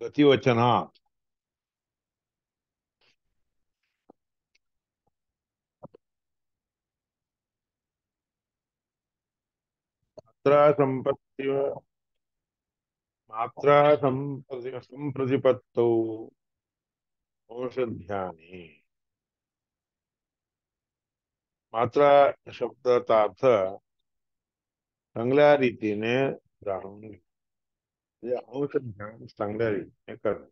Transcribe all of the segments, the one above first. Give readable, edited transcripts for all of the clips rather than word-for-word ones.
गतिवचनात् मात्रा संपत्ति मात्रा संप्रतिपत्तौ औषध्यानि मात्रा शब्दाचा अर्थ चांगल्या रीतीने जाणून घे. म्हणजे औषध्यान चांगल्या रीतीने करणं.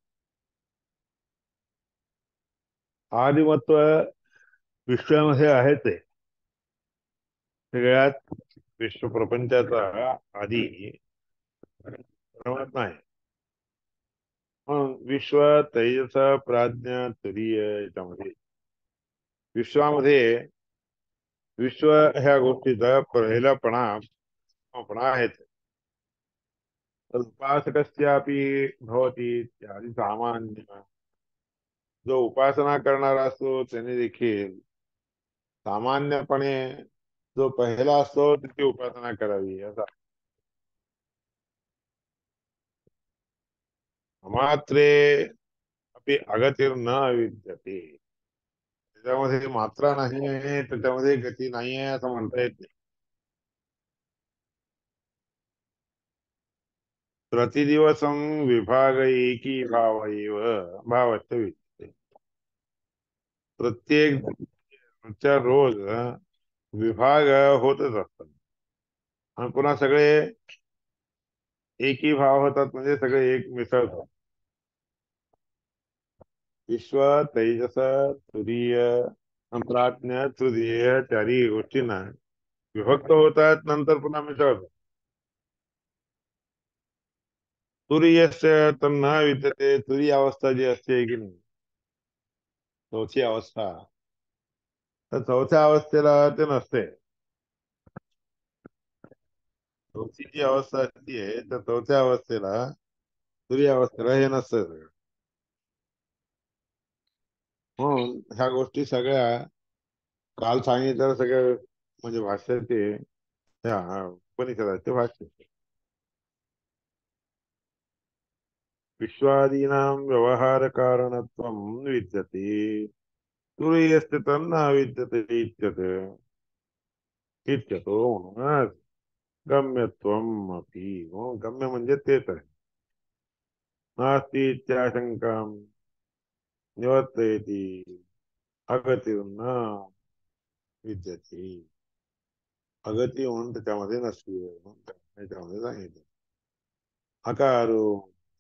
आदिमत्व विश्वामध्ये आहे ते सगळ्यात विश्व प्रपंचाचा आधी परमात्मा आहे. म्हणून विश्व तेजस प्राज्ञा तुरीय याच्यामध्ये विश्वामध्ये विश्व ह्या गोष्टीचा पहिलापणा आहे. उपासकस्यापि भवति इत्यादी सामान्य जो उपासना करणारा असतो त्याने देखील सामान्यपणे जो पहिला असतो त्याची उपासना करावी असा अमात्रे अपि अगतिर् न विद्यते. त्याच्यामध्ये मात्रा नाही आहे, त्याच्यामध्ये गती नाही आहे असं म्हणता येत नाही. प्रतिदिवसं विभाग एकी भाव एव भावस्य विद्यते. प्रत्येक रोजच्या रोज विभाग होतच असतात आणि पुन्हा सगळे एकी भाव होतात म्हणजे सगळे एक मिसळतात. विश्व तेजस तुरीय प्राज्ञ तृतीय चारी गोष्टींना विभक्त होतात नंतर पुन्हा मिसळतात. तुरीयस्य तन्ना विद्यते. तुरीय अवस्था जी असते की नाही चौथी अवस्था तर चौथ्या अवस्थेला ते नसते. चौथी जी अवस्था असते तर चौथ्या अवस्थेला तुरीय अवस्थेला हे नसतं. म्हणून ह्या गोष्टी सगळ्या काल सांगितलं सगळं म्हणजे भाष्य ते त्या उपनिषदाचे भाष्य विश्वादीनां व्यवहार कारणत्वं विद्यते तुरीयस्य तन्न विद्यते इत्यतो म्हणूनच गम्यत्वम् अपि गम्य म्हणजे तेच आहे. नास्ति इत्याशंकां निवर्तयति अगतिर्न विद्यते. अगती म्हणून त्याच्यामध्ये नसते त्याच्यामध्ये सांगितलं अकारो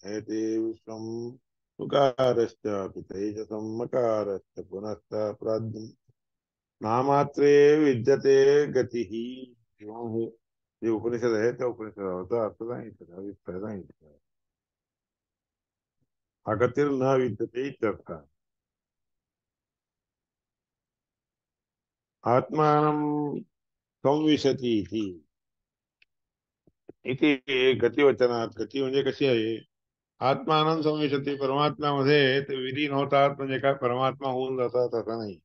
एते विश्वं उकारश्च तेजसं मकारश्च पुनश्च प्राज्ञ नामात्रे विद्यते गतिः. किंवा हे जे उपनिषद आहे त्या उपनिषदाचा अर्थ सांगितलं अभिप्राय सांगितलं. अगतिर् न विद्यते इत्यर्थ. आत्मानं संविशति इति गतिवचनात. गती म्हणजे कशी आहे आत्मानं संविशती परमात्म्यामध्ये ते विलीन होतात म्हणजे काय परमात्मा होऊन जातात असं नाही.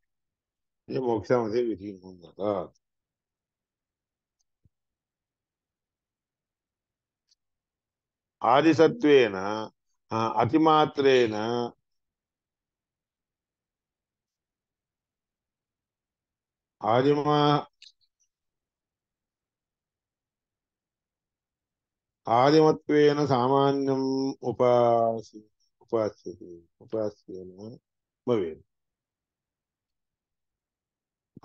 म्हणजे मोक्षामध्ये विलीन होऊन जातात. आदिसत्वेन अतिमात्रेन आदिमा आदिमत्वेन सामान्यम् उपास्यते उपास्येन भवेत्.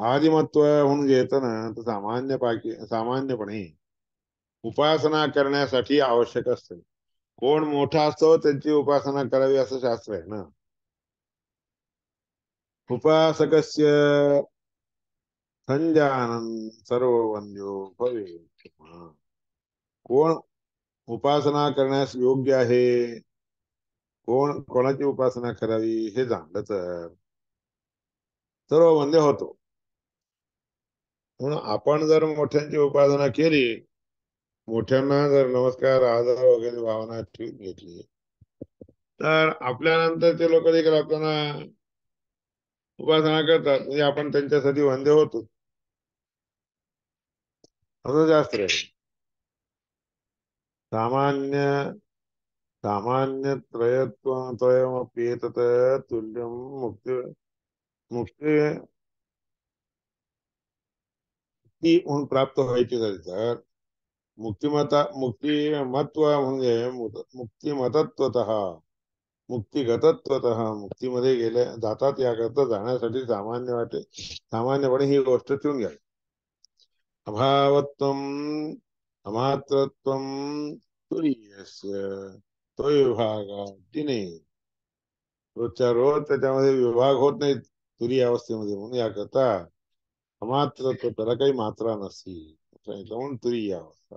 आदिमत्व म्हणून जे येतं ना तर सामान्यपणे उपासना करण्यासाठी आवश्यक असते. कोण मोठा असतो त्यांची उपासना करावी असं शास्त्र आहे ना. उपासकस्य संजानन सर्ववंद्यो भवेत्. कोण उपासना करण्यास योग्य आहे कोणाची उपासना करावी हे जाणलं तर सर्व वंद्य होतो. म्हणून आपण जर मोठ्यांची उपासना केली मोठ्यांना जर नमस्कार आदर वगैरे भावना ठेवून घेतली तर आपल्यानंतर ते लोक देखील आपल्याला उपासना करतात म्हणजे आपण त्यांच्यासाठी वंद्य होतो असं शास्त्र आहे. सामान्य सामान्यत्रयत्वमप्येतत् तुल्यं मुक्ती मुक्ती ती म्हणून प्राप्त व्हायची झाली तर मुक्तिमत्व म्हणजे मुक्तिमतत्वत मुक्तिगतत्वत मुक्तीमध्ये गेले जातात याकरता जाण्यासाठी सामान्यपणे ही गोष्ट ठेवून घ्या. अभावत्वम अमात्रत्वम तुरीयस्य तो विभाग तिने रोजच्या रोज त्याच्यामध्ये विभाग होत नाही तुरीय अवस्थेमध्ये म्हणून याकरता अमात्रत्व त्याला काही मात्रा नसती म्हणून तुरीय अवस्था.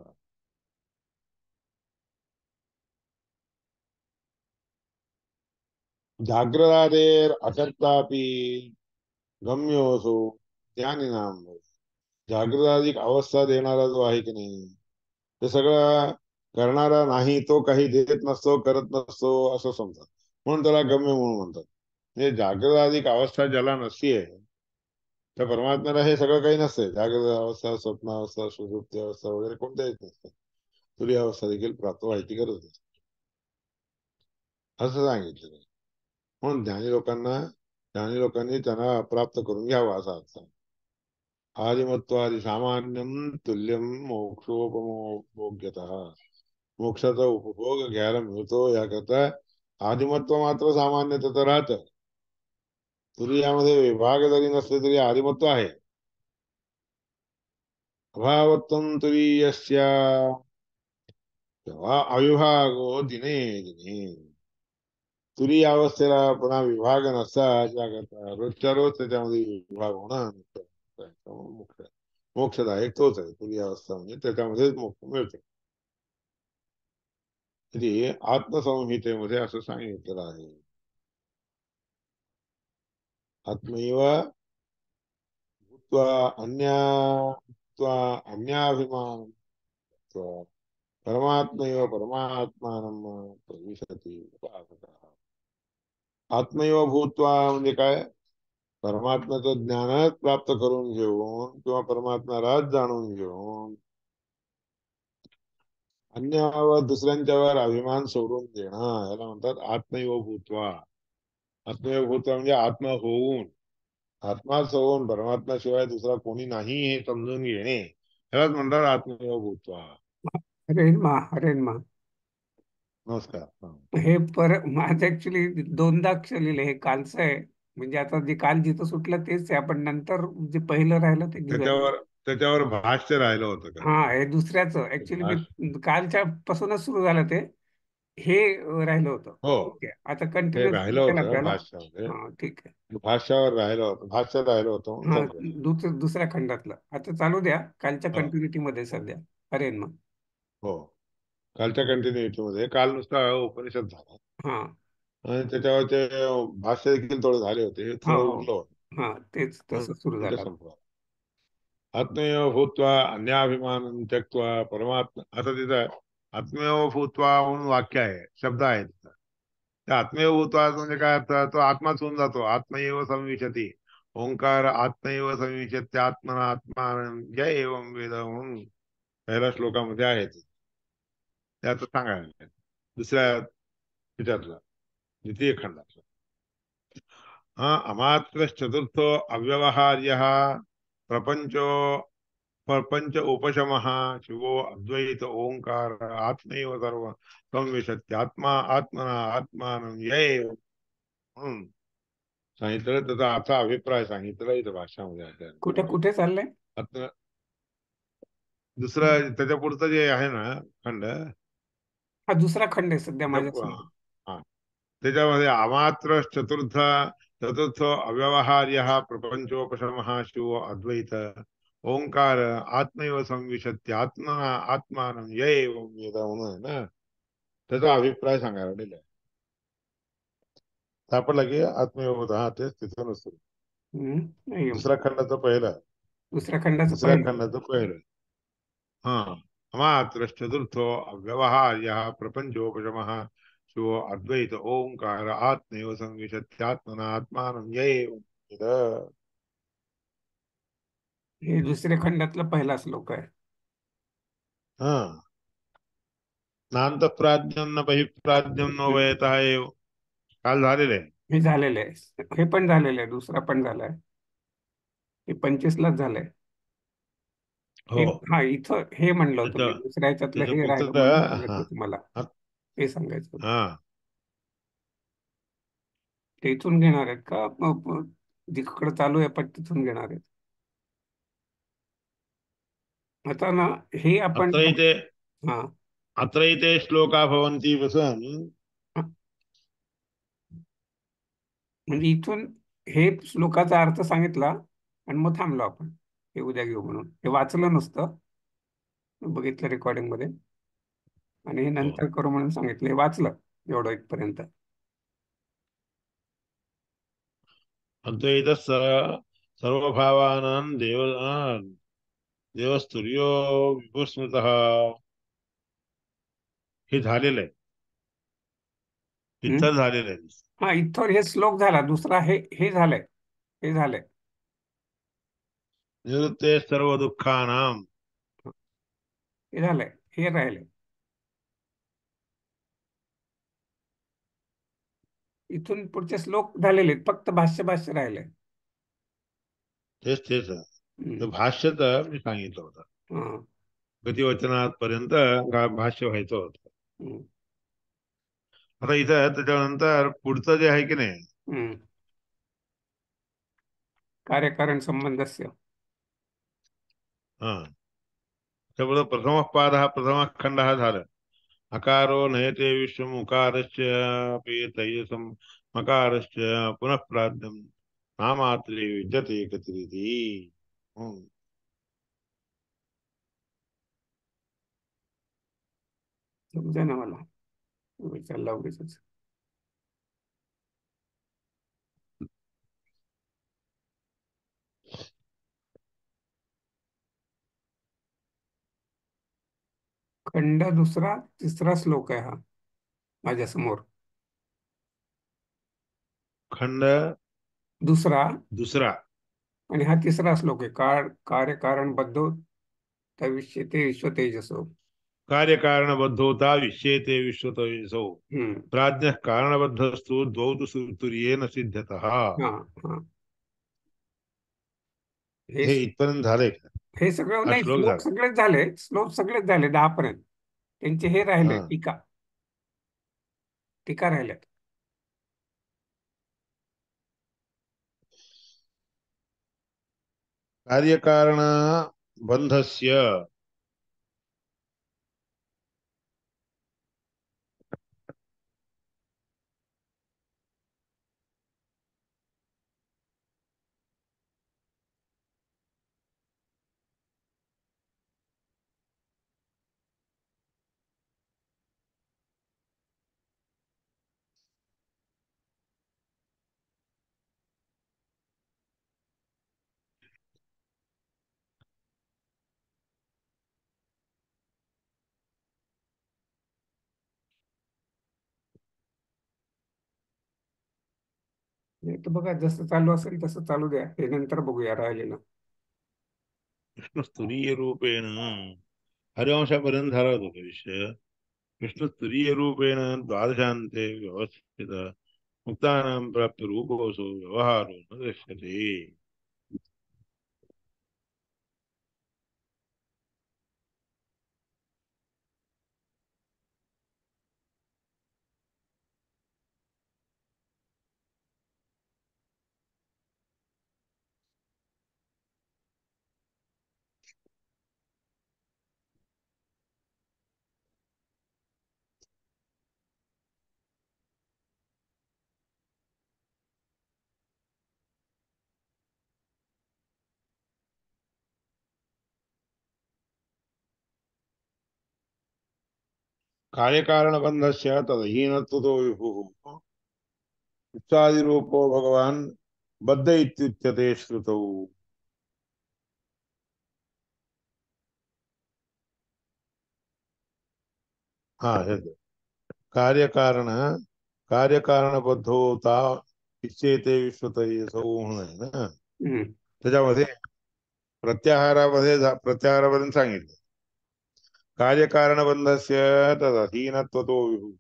जाग्रदादेर अकर्तापि गम्योसो ज्ञानीनाम. जागृताधिक अवस्था देणारा जो आहे की नाही ते सगळं करणारा नाही तो काही देत नसतो करत नसतो असं समजा म्हणून त्याला गम्य म्हणून म्हणतात. म्हणजे जागृताधिक अवस्था ज्याला नसतीये त्या परमात्म्याला हे सगळं काही नसते. जागृत अवस्था स्वप्न अवस्था सुषुप्ती अवस्था वगैरे कोणत्याच नसते. तुरी अवस्था देखील प्राप्त व्हायची गरज नाही असं सांगितलं. म्हणून ज्ञानी लोकांनी त्यांना प्राप्त करून घ्यावा असा अर्थ. आदिमत्वादि सामान्यम तुल्यम मोक्षोपभोग्यता. मोक्षाचा उपभोग घ्यायला मिळतो याकरता आदिमत्व मात्र सामान्य तर राहतं. तुरीयामध्ये विभाग जरी नसले तरी आदिमत्व आहे. अभावत्वम तुरीयस्य तेव्हा अविभागो दिने दिने. तुरीय अवस्थेला पुन्हा विभाग नसतात याकरता रोजच्या रोज त्याच्यामध्ये विभाग होणं मोक्ष मोक्षदायक तोच आहे. तुरीय अवस्था म्हणजे त्याच्यामध्येच मोक्ष मिळते. ते आत्मसंहितेमध्ये असं सांगितलेलं आहे. आत्मैव भूत्वा अन्याभिमान परमात्मैव परमात्मानं प्रविशति उपासकः. आत्मैव भूत्वा म्हणजे काय? परमात्म्याचं ज्ञानच प्राप्त करून घेऊन किंवा परमात्म्यालाच जाणून घेऊन अन्यावर दुसऱ्यांच्यावर अभिमान सोडून देणं याला म्हणतात आत्मैव भूत्वा. आत्मैव भूत्वा म्हणजे आत्मा होऊन आत्माच होऊन परमात्म्याशिवाय दुसरा कोणी नाही हे समजून घेणे यालाच म्हणतात आत्मैव भूत्वा. हरेन मा. नमस्कार. हा. हे माझं ऍक्च्युली दोनदा अक्षर लिहिले. हे कालचं आहे. म्हणजे आता जे काल जिथं सुटलं तेच आहे. आपण नंतर जे पहिलं राहिलं ते घेऊया. त्याच्यावर भाष्य राहिलं होतं का? हा, हे दुसऱ्याचं ऍक्च्युली भाष्य. मी कालच्या पासूनच सुरू झालं ते. हे राहिलं होतं. हो, ठीक आहे, आता हे कंटिन्युअस राहिलं करायला होतं आपल्याला. भाष्यामध्ये. हा, ठीक आहे. भाष्यावर राहिलं होतं भाष्य राहिलं होतं म्हणून हा, संपलं. दुसऱ्या खंडातलं आता चालू द्या. कालच्या हो कंटिन्युटी मध्ये हो सध्या. हरेन मग. हो. कालच्या कंटिन्युटी मध्ये काल नुसता उपनिषद झाला हा आणि त्याच्यावर ते भाष्य देखील थोडे झाले होते. हे हा थोडं हो. उरलं होतं हा, तेच म्हणून तसं सुरू तिथे झालं. संपलं. आत्मैव भूत्वा अन्याभिमान त्यक्त्वा परमात्मा असं तिथं आत्मैव भूत्वा म्हणून वाक्य आहे शब्द आहे तिथं. त्या आत्मैव भूत्वा म्हणजे काय अर्थ? तो आत्माच होऊन जातो. आत्मैव संविशती. ओंकार आत्मैव संविशत्य आत्मना आत्मान जय एवं वेद म्हणून पहिल्या श्लोकामध्ये आहे ते. ते आता सांगायला दुसऱ्या ह्याच्यातलं द्वितीय खंडातलं. हा अमात्रश्चतुर्थो अव्यवहार्य प्रपंचो प्रपंच उपशमः शिवो अद्वैत ओंकार आत्मैव सर्व संविशत्यात्मा आत्मना आत्मानं यैव म्हणून सांगितलं. त्याचा असा अभिप्राय सांगितलेला इथं भाषामध्ये आहे. कुठे कुठे चाललंय? आत्म दुसरा त्याच्या पुढचं जे आहे ना खंड हा, दुसरा खंड आहे सध्या त्याच्या माझ्यासमोर. हा त्याच्यामध्ये अमात्र चतुर्थ अव्यवहार्य प्रपंचोपशम शिव अद्वैत ओंकार आत्मैव संविशत्य आत्मा आत्मान य एवं वेद म्हणून आहे ना त्याचा अभिप्राय सांगायला दिलाय. सापडला की आत्मैव होता हा तेच तिथं नसतो. नाही, दुसऱ्या खंडाचं पहिलं दुसऱ्या खंडाचं दुसऱ्या पहिलं. खंडाचं पहिलं. हा अमात्रश्चतुर्थो अव्यवहार्य प्रपंचोपशम शिवो अद्वैत ओंकार आत्मैव संविशत्यात्मना आत्मानं य एवं वेद. हे दुसऱ्या खंडातला पहिला श्लोक आहे. हा नांतःप्राज्ञं न बहिःप्राज्ञं नो वयतः एव. काल झालेलं आहे. हे झालेलं आहे, हे पण झालेलं आहे, दुसरा पण झालाय. हे 25 लाच झालंय. हे हो. हा इथं हे म्हणलं होतं मी, त्याचं दुसऱ्या ह्याच्यातलं त्याचं हे राहिलं पुढचं म्हणून हा सांगितलं तुम्हाला. हे सांगायचं होतं. हा. ते इथून घेणार आहेत का जिकडे चालू आहे पण तिथून घेणार आहेत? आता ना हे आपण अत्र इथे हा अत्र इथे श्लोका भवन्ति वसन. म्हणजे इथून हे श्लोकाचा अर्थ सांगितला आणि मग थांबलो आपण. हे उद्या घेऊ म्हणून हे वाचलं नसतं, बघितलं रेकॉर्डिंग मध्ये, आणि हे हो. नंतर करू म्हणून सांगितलं. हे वाचलं एवढं इथपर्यंत. अद्वैतः सर्वभावानां देवस्तुर्यो विभुस्मृतः. हे झालेलं आहे. हम्म? इथं झालेलं आहे. हा इथं हे श्लोक झाला, दुसरा हे झालंय, हे झालंय. निवृत्ते सर्व दुःखानां. हे झालंय, हे राहिलंय. इथून पुढचे श्लोक झालेले आहेत, फक्त भाष्य भाष्य राहिलंय. तेच तेच हम्म. भाष्य तर मी सांगितलं होतं. हा. गतिवचनापर्यंत भाष्य व्हायचं होतं. हम्म. आता इथं त्याच्यानंतर पुढचं जे आहे की नाही. हम्म. कार्यकारण संबंधस्य. हा. त्यामुळे प्रथम पाद हा प्रथम खंड हा झाला. अकारो नयते विश्वम उकारश्च तेजसम मकारश्च पुनः प्राज्ञम नामात्रे विद्यते कतिरिति. हम्म. समजा ना मला, विचारला उगीच. खंड दुसरा, तिसरा श्लोक आहे हा माझ्या समोर. खंड दुसरा दुसरा. आणि हा तिसरा श्लोक आहे. कार्यकारण बद्धो तविष्यते विश्व तेजसो. कार्यकारणबद्धोता विश्येते विश्वतो. हम्म. प्राज्ञः कारणबद्धस्तु द्वौ तु तुर्येन सिद्ध्यतः. हा. हा. हे हे इथपर्यंत झालंय का? हे सगळं हा नाही, श्लोक श्लोक झाला. सगळेच झाले, श्लोक सगळेच झाले 10 पर्यंत. त्यांचे हे राहिले, हा. टीका, टीका राहिल्यात. कार्यकारण बंधस्य. हे तर बघा, जसं चालू असेल तसं चालू द्या, हे नंतर बघूया राहिलेलं. विष्णुस्तुरीय रूपेण हरिवंशापर्यंत झाला होता तो विषय. विष्णुस्तुरीय रूपेण द्वादशान्ते व्यवस्थित मुक्तानां प्राप्त रूपोऽसौ व्यवहारो न दृश्यते. कार्यकारणबन्धस्य तदहीनत्वतो विभुः उत्सादिरूपो भगवान् बद्ध इत्युच्यते श्रुतौ. हा हे कार्यकारण कार्यकारणबद्धोता इच्छेते विश्वतयसौ म्हणून आहे ना. हम्म. त्याच्यामध्ये प्रत्याहारापर्यंत सांगितलं. कार्यकारणबंधस्य तदधीनत्वतो विभू.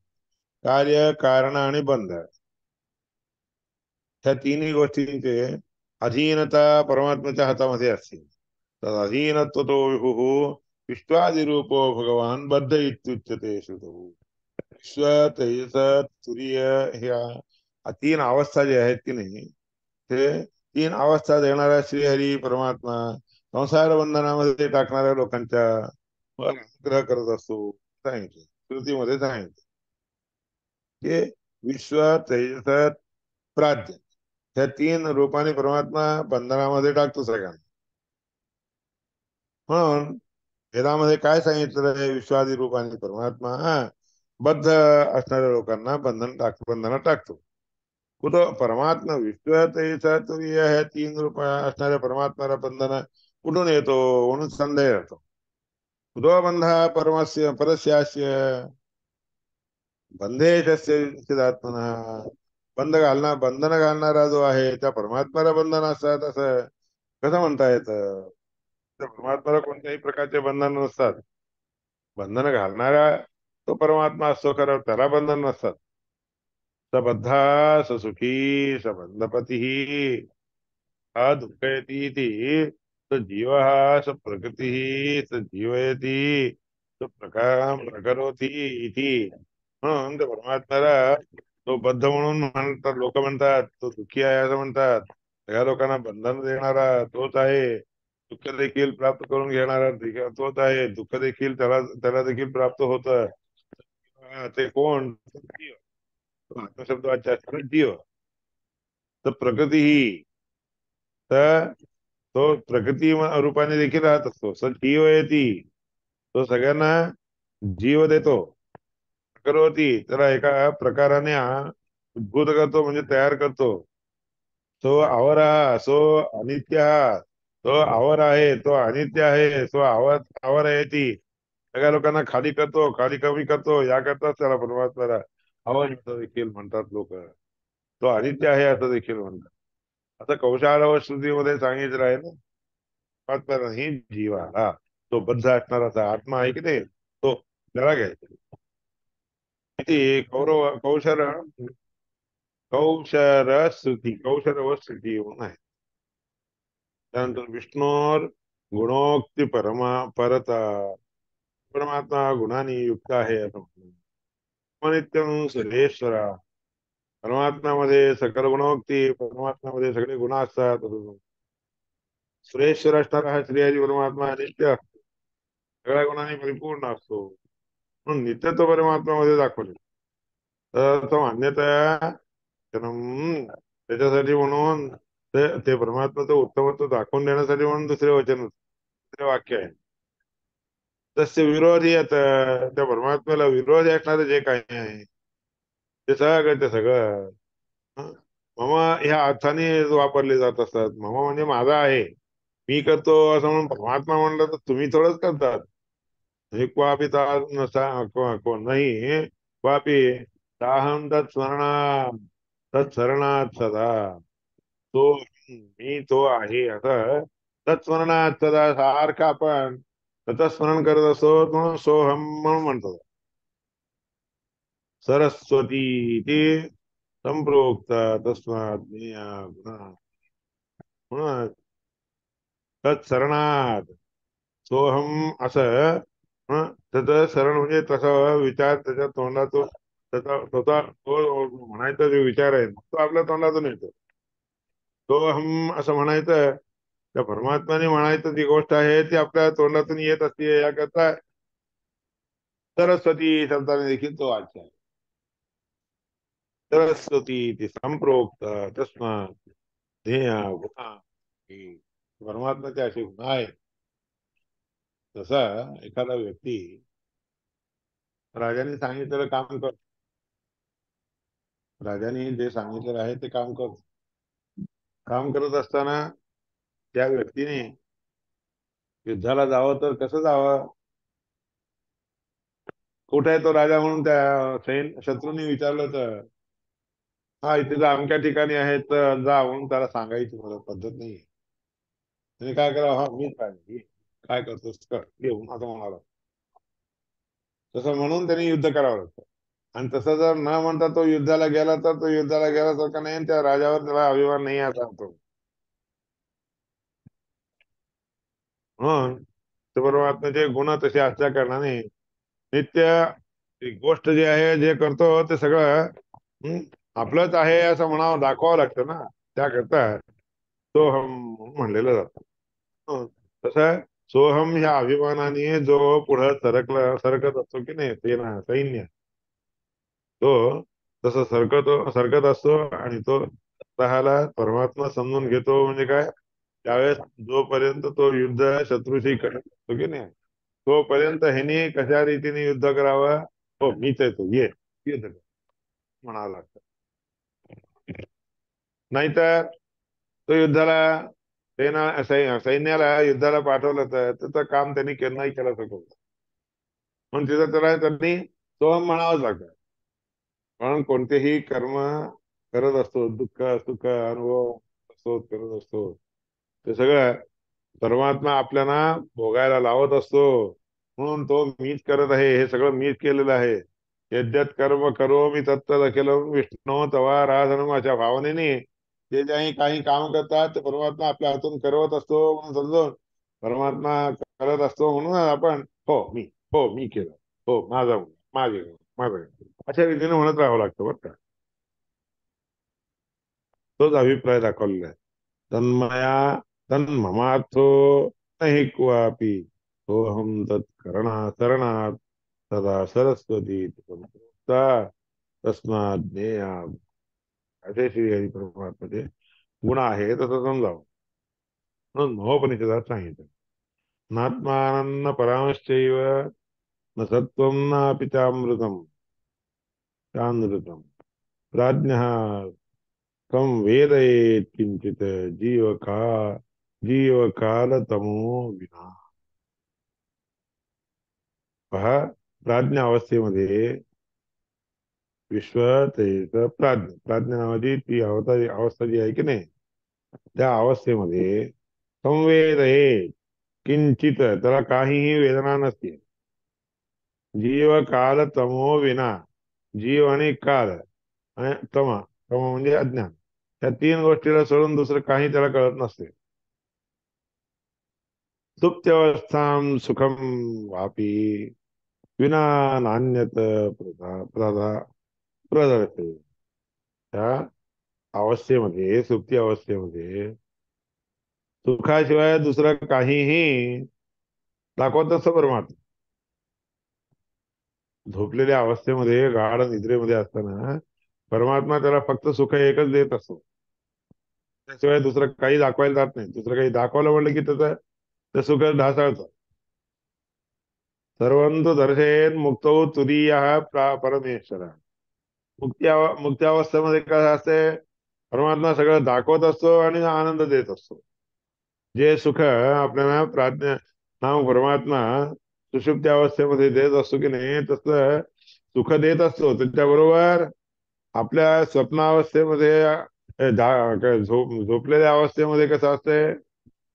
कार्य कारण आणि बंध ह्या तिन्ही गोष्टींचे अधीनता परमात्म्याच्या हातामध्ये असते. तर अधीनत्वतो विभू विश्वादिरूपो भगवान बद्ध इत्युच्यते श्रुतौ. विश्व, तेजस, सूर्य ह्या तीन अवस्था जे आहेत की नाही, ते तीन अवस्था देणारा श्रीहरी परमात्मा संसार बंधनामध्ये टाकणाऱ्या लोकांच्या वर अनुग्रह करत असतो. सांगितले श्रुतीमध्ये सांगितले की विश्व, तेजस, प्राज्ञ ह्या तीन रूपाने परमात्मा बंधनामध्ये टाकतो सगळ्यांना. म्हणून वेदामध्ये काय सांगितलं आहे, विश्वादी रूपाने परमात्मा बद्ध असणाऱ्या लोकांना बंधनात टाकतो. कुठं परमात्मा विश्व, तेजस, तुर्य ह्या तीन रूप असणाऱ्या परमात्म्याला बंधन कुठून येतो म्हणून संदेह येतो. कुतो बंध परमस्य परस्यास्य बंधेशस्य चिदात्मना. बंधन घालणारा जो आहे त्या परमात्म्याला बंधन असतात असं कसं म्हणता येतं. त्या परमात्म्याला कोणत्याही प्रकारचे बंधन नसतात. बंधन घालणारा तो परमात्मा असतो, खरं त्याला बंधन नसतात. सबद्धा स सुखी स बंधपती हा दुःखयती स जीव स प्रकृती स जीवयती स प्रकार प्रकरोती इति. म्हणून त्या परमात्म्याला तो बद्ध म्हणून म्हणतात, लोक म्हणतात. तो दुःखी आहे असं म्हणतात. सगळ्या लोकांना बंधन देणारा तोच आहे. दुःख देखील प्राप्त करून घेणारा तोच आहे. दुःख देखील त्याला त्याला देखील प्राप्त होत. ते कोण? जीव. आत्मशब्द वाच्या जीव. तर प्रकृती ही तर तो प्रकृती रूपाने देखील राहत असतो. जीव आहे ती. तो सगळ्यांना जीव देतो. करोती त्याला एका प्रकाराने उद्भूत करतो म्हणजे तयार करतो. तो आवर हा सो अनित्य हा. तो आवर आहे, तो अनित्य आहे, तो आवर आहे ती. सगळ्या लोकांना खाली करतो, खाली कमी करतो. या करताच त्याला परमात्म्याला आवर असं देखील म्हणतात लोक. तो अनित्य आहे असं देखील म्हणतात. आता कौशाल श्रुतीमध्ये सांगितलं आहे ना, परमात्म्याला ही जीवाला तो बद्ध असणारा आत्मा आहे की नाही, तो त्याला घ्यायचा. किती कौशर व श्रुती म्हणून आहे. त्यानंतर विष्णोर गुणोक्ती परता. परमात्मा गुणांनी युक्त आहे असं म्हणून नित्यम सुरेश्वरा. परमात्म्यामध्ये सकल गुणोक्ती, परमात्म्यामध्ये सगळे गुण असतात असं. सुरेश्वर असणारा हा श्रीहरी परमात्मा नित्य असतो, सगळ्या गुणांनी परिपूर्ण असतो. म्हणून नित्यत्व परमात्म्यामध्ये दाखवले. तर तो मान्यता त्याच्यासाठी म्हणून ते परमात्म्याचं उत्तमत्व दाखवून देण्यासाठी म्हणून दुसरे वचन, दुसरे वाक्य आहे. तसे विरोधी आता त्या परमात्म्याला विरोधी असणारे जे काही आहे ते सगळं हं, मम ह्या अर्थाने वापरले जात असतात. मम म्हणजे माझा आहे, मी करतो असं म्हणून परमात्मा म्हणलं तर तुम्ही थोडंच करतात. हे क्वापि नाही क्वापि साहम तत्स्मरणात सदा. तो मी तो आहे असं तत्स्मरणात सदा सारखं आपण त्याचं स्मरण करत असतो. म्हणून सोहम म्हणून म्हणतो. सरस्वती ते संप्रोक्त तस्मात् म्हणून तत्सरणात सोहम असं. त्याचं शरण म्हणजे तसा विचार त्याच्या तोंडातून त्याचा स्वतः तो म्हणायचा जो विचार आहे तो आपल्या तोंडातून येतो. तो हम असं म्हणायचं त्या परमात्म्याने म्हणायचं जी गोष्ट आहे ती आपल्या तोंडातून येत असते. याकरता सरस्वती शब्दाने देखील तो वाच्य आहे. सरस्वती ती संप्रोक्त तस्मात् ध्येय गुणा. ही परमात्म्याचे असे गुण आहेत. तसा एखादा व्यक्ती राजाने सांगितलेलं काम करतो. राजाने जे सांगितलेलं आहे ते काम करतो. काम करत असताना त्या व्यक्तीने युद्धाला जावं तर कसं जावं. कुठे आहे तो राजा म्हणून त्या शत्रूंनी विचारलं तर हा इथे अमक्या ठिकाणी आहे तर जा म्हणून त्याला सांगायची मला पद्धत नाही. त्याने काय करावं, हा मीच पाहिजे, काय करतोस कर येऊन असं म्हणाला. तसं म्हणून त्यांनी युद्ध करावं लागतं. आणि तसं जर न म्हणता तो युद्धाला गेला तर तो युद्धाला गेल्यासारखा नाही आणि त्या राजावर त्याला अभिमान नाही असा होतो. म्हणून ते परमात्म्याचे गुण तसे असल्या कारणाने नित्य ती गोष्ट जी आहे जे करतो ते सगळं हं, आपलंच आहे असं म्हणावं दाखवावं लागतं ना. त्याकरता सोहम म्हणलेलं जातं. हं, तसं सोहम ह्या अभिमानाने जो पुढं सरकत असतो की नाही सेना सैन्य, तो तसं सरकत असतो आणि तो स्वतःला परमात्मा समजून घेतो. म्हणजे काय, त्यावेळेस जोपर्यंत तो युद्ध शत्रूशी करत असतो की नाही, तोपर्यंत ह्याने कशा रीतीने युद्ध करावं, हो मीच आहे तो, ये युद्ध कर म्हणावं लागतं. नाहीतर तो युद्धाला सैन्याला युद्धाला पाठवलं तर त्याचं काम त्यांनी नाही केलं शकत. म्हणून तिथं त्याला त्यांनी सोहम म्हणावंच लागतं. म्हणून कोणतेही कर्म करत असतो, दुःख सुख अनुभव असतो करत असतो, ते सगळं परमात्मा आपल्याला भोगायला लावत असतो. म्हणून तो मीच करत आहे, हे सगळं मीच केलेलं आहे. यद्यत कर्म करो मी तत्त अखिलम विष्णू तवा राधनम अशा भावनेने जे काही काम करतात ते परमात्मा आपल्या हातून करवत असतो म्हणून समजून परमात्मा करत असतो. म्हणून आपण हो मी, हो मी केलं, हो माझं अशा रीतीने म्हणत राहावं लागतं बरं का. तोच अभिप्राय दाखवलेला आहे. तन्मया तन्ममार्थो नहि क्वापि सोहम करणात सदा सरस्वती तस्मात् ज्ञेया. असे श्री हरी परमात्म्याचे गुण आहे तसं समजावं म्हणून महोपनिषदात सांगितलं. नात्मानन्न परामश्चैव न सत्वं नापि चामृतम प्राज्ञः कम वेदयेत किंचित जीवकालतमो विना. पहा, प्राज्ञ अवस्थेमध्ये विश्व तेज प्राज्ञ नावाची ती अवस्था जी आहे की नाही, त्या अवस्थेमध्ये संवेदये किंचित त्याला काहीही वेदना नसते. जीव काल तमो विना, जीव आणि काल आणि तम म्हणजे अज्ञान, त्या तीन गोष्टीला सोडून दुसरं काही त्याला कळत नसते. सुप्त्यवस्थां सुखम वापी विना नान्यत प्रदर्शते. त्या अवस्थेमध्ये सुप्ती अवस्थेमध्ये सुखाशिवाय दुसरं काहीही दाखवत नसतं परमात्मा. झोपलेल्या अवस्थेमध्ये गाढ निद्रेमध्ये असताना परमात्मा त्याला फक्त सुख एकच देत असतो. त्याशिवाय दुसरं काही दाखवायला जात नाही. दुसरं काही दाखवलं म्हणलं की त्याचं ते सुख ढासळतं. सर्वंतु दर्शयेन मुक्तो तुरीय परमेश्वर. मुक्ती अवस्थेमध्ये काय असते, परमात्मा सगळं दाखवत असतो आणि आनंद देत असतो. जे सुख आपल्याला नाम परमात्मा सुषुप्ती अवस्थेमध्ये देत असतो की नाही, तसं सुख देत असतो. त्याच्याबरोबर आपल्या स्वप्नावस्थेमध्ये झोपलेल्या अवस्थेमध्ये कसं असते,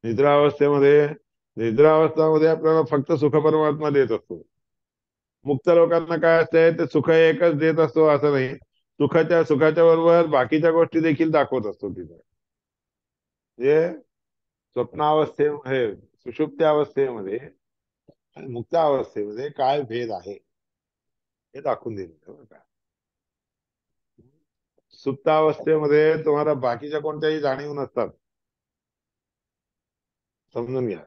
निद्रावस्थेमध्ये निद्रावस्थामध्ये आपल्याला फक्त सुख परमात्मा देत असतो. मुक्त लोकांना काय असते, ते सुख एकच देत असतो असं नाही, सुखाच्या बरोबर बाकीच्या गोष्टी देखील दाखवत असतो तिथे. म्हणजे स्वप्नावस्थेमध्ये सुषुप्ती अवस्थेमध्ये आणि मुक्त अवस्थेमध्ये काय भेद आहे हे दाखवून दिलेलं बरं का. सुप्तावस्थेमध्ये तुम्हाला बाकीच्या कोणत्याही जाणीव नसतात. समजून घ्या,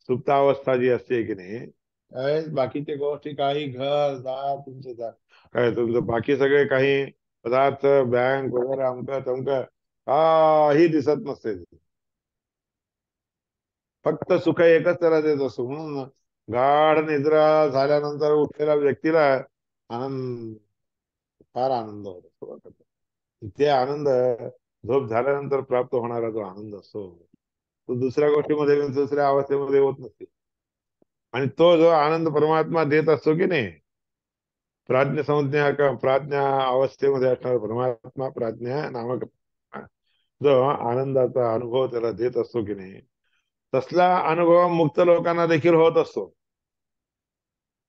सुप्तावस्था जी असते की नाही, त्यावेळेस बाकीच्या गोष्टी काही घर दार काय तुमचं बाकी सगळे काही पदार्थ बँक वगैरे अमक तमक काही दिसत नसते. फक्त सुख एकच त्याला देत असतो. म्हणून गाढ निद्रा झाल्यानंतर उठलेल्या व्यक्तीला आनंद, फार आनंद होतो. ते आनंद झोप झाल्यानंतर प्राप्त होणारा जो आनंद असतो, तो दुसऱ्या गोष्टीमध्ये दुसऱ्या अवस्थेमध्ये होत नसते. आणि तो जो आनंद परमात्मा देत असतो की नाही, प्राज्ञा अवस्थेमध्ये असणारा परमात्मा प्राज्ञा नामक जो आनंदाचा अनुभव त्याला देत असतो की नाही, तसला अनुभव मुक्त लोकांना देखील होत असतो.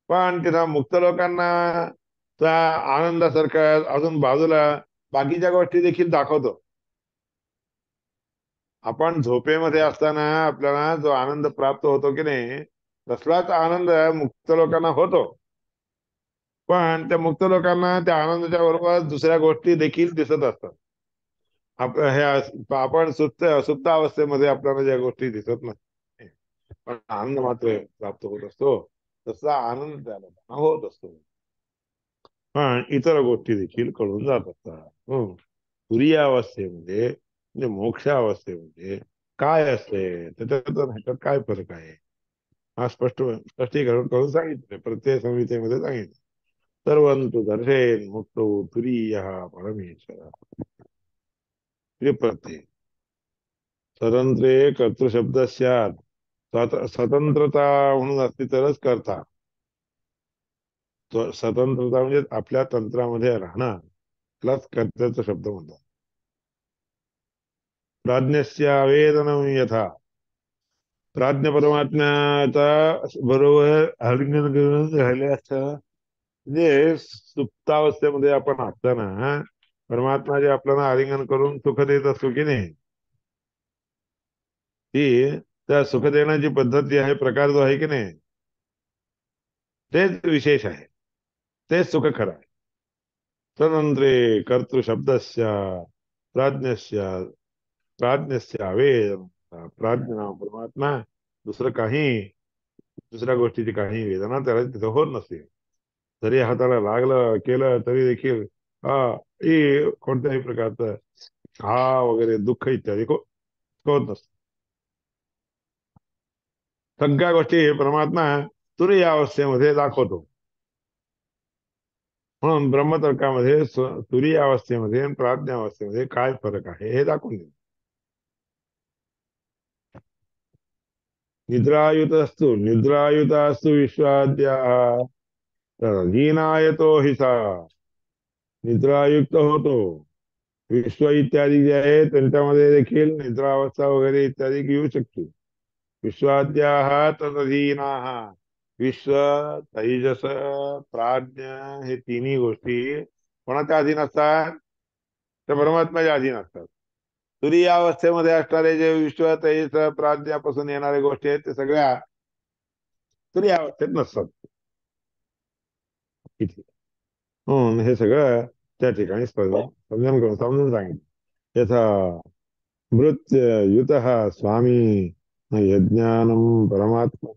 पण तिथं मुक्त लोकांना त्या आनंदासारखं अजून बाजूला बाकीच्या गोष्टी देखील दाखवतो. आपण झोपेमध्ये असताना आपल्याला जो आनंद प्राप्त होतो की नाही, तसलाच आनंद मुक्त लोकांना होतो. पण त्या मुक्त लोकांना त्या आनंदाच्या बरोबर दुसऱ्या गोष्टी देखील दिसत असतात. आपण सुप्त अवस्थेमध्ये आपल्याला ज्या गोष्टी दिसत नाही, पण आनंद मात्र प्राप्त होत असतो. तसा आनंद त्याला होत असतो. पण इतर गोष्टी देखील कळून जात असतात. तुरीय अवस्थेमध्ये म्हणजे मोक्ष अवस्थेमध्ये काय असते, त्याच्यात ह्याच्यात काय फरक आहे, हा स्पष्टीकरण करून सांगितलं. प्रत्यय संहितेमध्ये सांगितलं. सर्वंतु दर्शेन मुक्तो तुरीय परमेश्वर. हे प्रत्यय स्वतंत्रे कर्तृशब्द स्यात्. स्वतंत्रता म्हणून असली तरच करता. स्वतंत्रता म्हणजे आपल्या तंत्रामध्ये राहणं, त्यालाच कर्त्याचा शब्द म्हणतात. प्राज्ञस्य वेदनम यथा. प्राज्ञ परमात्म्याचा बरोबर आलिंगन करून राहिले असतं. म्हणजे सुप्तावस्थेमध्ये आपण असताना परमात्मा जे आपल्याला आलिंगन करून सुख देत असतो की नाही, ती त्या सुख देण्याची पद्धत जी आहे, प्रकार जो आहे की नाही, तेच विशेष आहे. तेच सुख खरं आहे. स्वतंत्रे कर्तृशब्दस्य प्राज्ञस्य प्राज्ञस्य वेद. प्राज्ञ परमात्मा, दुसरं काही दुसऱ्या गोष्टीची काही वेदना त्याला तिथं होत नसते. जरी हाताला लागलं केलं तरी देखील हा कोणत्याही प्रकारचं वगैरे दुःख इत्यादी होत नसतं. सगळ्या गोष्टी परमात्मा तुरीय अवस्थेमध्ये दाखवतो. म्हणून ब्रह्मतर्कामध्ये तुरीय अवस्थेमध्ये आणि प्राज्ञ अवस्थेमध्ये काय फरक आहे हे दाखवून देतो. निद्रायुत असतो विश्वाद्या हीनायतो हि सा. निद्रायुक्त होतो. विश्व इत्यादी जे आहे त्यांच्यामध्ये देखील निद्रावस्था वगैरे इत्यादी येऊ शकते. विश्वाद्याः तदधीनाः. विश्व, तैजस, प्राज्ञ हे तिन्ही गोष्टी कोणाच्या अधीन असतात? त्या परमात्म्याच्या अधीन असतात. तुरीय अवस्थेमध्ये असणारे जे विश्व, तेजस, प्राज्ञापासून येणाऱ्या गोष्टी आहेत ते सगळ्या तुरीय अवस्थेत नसतात इथे. म्हणून हे सगळं त्या ठिकाणी समजून सांगितलं. यथा मृत्य युत स्वामी यज्ञानम परमात्मा.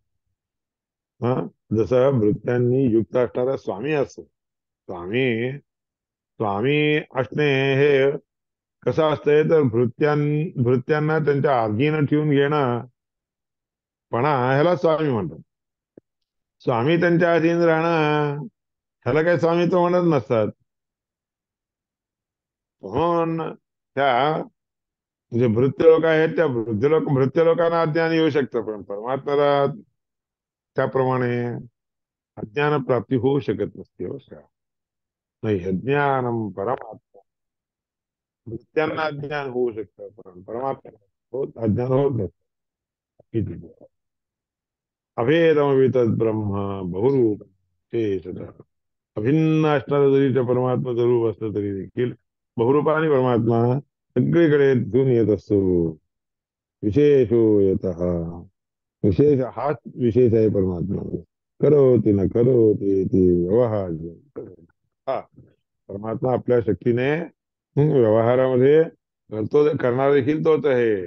हा, जसं मृत्यांनी युक्त असणारा स्वामी असतो. स्वामी स्वामी असणे हे कसं असतंय तर भृत्यांना त्यांच्या अधीन ठेवून घेणं ह्याला स्वामी म्हणतात. स्वामी त्यांच्या अधीन राहणं ह्याला काही स्वामित्व म्हणत नसतात. म्हणून त्या जे भृत्य लोक आहेत त्या भृत्य लोकांना अज्ञान येऊ शकतं, पण परमात्म्याला त्याप्रमाणे अज्ञान प्राप्ती होऊ शकत नसते. हो का? नाही, अज्ञानम परमात्मा. भृत्यांना अज्ञान होऊ शकतं, पण परमात्मा अज्ञान होत नसतं. अभेदमवि तद्ब्रह्म बहुरूप शेषतः. अभिन्न असणारं जरी त्या परमात्म्याचं रूप असलं तरी देखील बहुरूपाने परमात्मा सगळीकडे धून येत असतो. विशेषो येतः. विशेष हाच विशेष आहे परमात्मा. करोति न करोति इति व्यवहार. हा, परमात्मा आपल्या शक्तीने व्यवहारामध्ये करतो. करणारा देखील तोच आहे,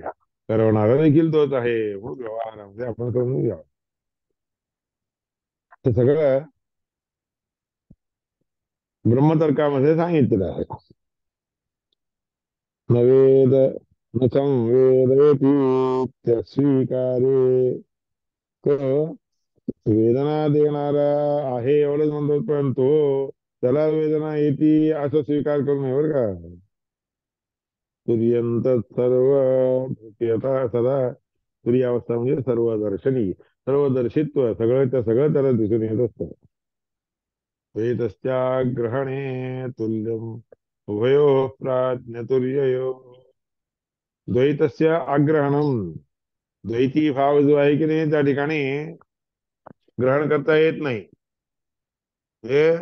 करवणारा देखील तोच आहे. म्हणून व्यवहारामध्ये आपण समजून घ्यावं. हे सगळं ब्रह्मतर्कामध्ये सांगितलेलं आहे. न वेद न संवेदयती स्वीकारे. क वेदना देणारा आहे एवढंच म्हणतो, पण तो त्याला वेदना येते असं स्वीकार करू नये बरं का. तुर्यंत सर्व सदा. तुरी अवस्था म्हणजे सर्वदर्शनी, सर्वदर्शित्व, सगळं सगळं त्याला दिसून येत असतं. वेदस्याग्रहणे तुल्यम उभयोः प्राज्ञतुर्ययोः. द्वैतस्य आग्रहणम. द्वैती भाव जो आहे की नाही त्या ठिकाणी ग्रहण करता येत नाही. हे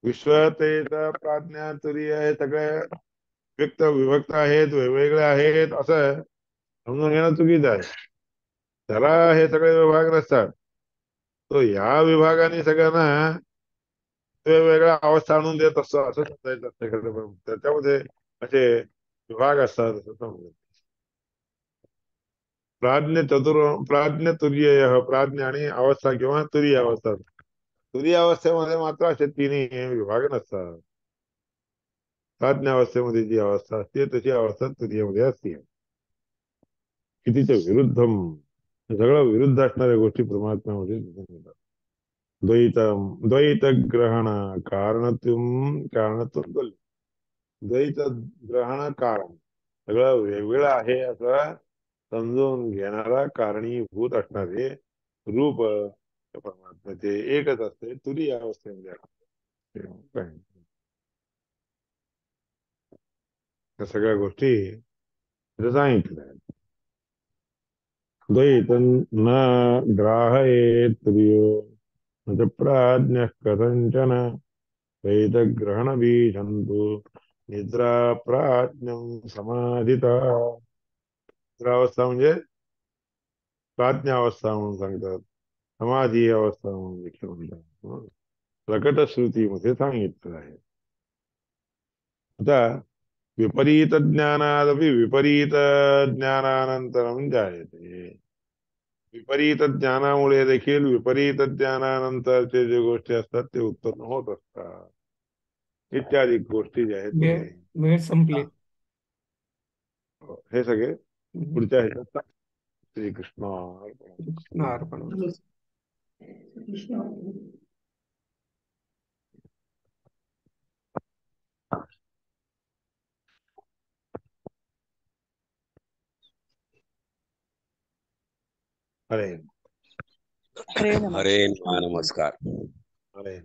विश्वतेचा प्राज्ञा तुरीय हे सगळे व्यक्त विभक्त आहेत, वेगवेगळे आहेत, असं समजून घेणं चुकीचं आहे. त्याला हे सगळे विभाग नसतात. तो या विभागाने सगळ्यांना वेगवेगळ्या अवस्था आणून देत असतो, असं समजायचं असतं एखादं. त्याच्यामध्ये असे विभाग असतात असं समजायचं. प्राज्ञ तुरीय, प्राज्ञ आणि अवस्था किंवा तुरीय अवस्था. तुरीय अवस्थेमध्ये मात्र असे तिन्ही विभाग नसतात. प्राज्ञ अवस्थेमध्ये जी अवस्था असते तशी अवस्था तुरीयमध्ये असते. कितीच्या विरुद्धम, सगळं विरुद्ध असणाऱ्या गोष्टी परमात्म्यामध्ये दिसून येतात. द्वैत ग्रहण कारणत्व द्वैत ग्रहण कारण, सगळं वेगवेगळं आहे असं समजून घेणारा कारणीभूत असणारे रूप परमात्म्याचे एकच असते, तुरीय अवस्थेमध्ये असते. काय या सगळ्या गोष्टी इथं सांगितल्या. द्वैत न ग्राहयेत तुर्यो न च प्राज्ञः कथंचन द्वैतग्रहणबीजन्तु निद्रा प्राज्ञं समाधिता. निद्रावस्था म्हणजे प्राज्ञावस्था म्हणून सांगतात, समाधी अवस्था म्हणून देखील म्हणतात. प्रकटश्रुतीमध्ये सांगितलं आहे. आता विपरीत ज्ञानादपि विपरीत ज्ञानानंतरम जायते. विपरीत ज्ञानामुळे देखील विपरीत ज्ञानानंतरचे जे गोष्टी असतात ते उत्पन्न होत असतात. इत्यादी गोष्टी ज्या आहेत वेळ ते वेळ संपली. हे सगळे हम्म. पुढच्या ह्याच्यात श्रीकृष्ण कृष्ण अर्पण. हरे हरे नमः. हरे नमः, नमस्कार. हरे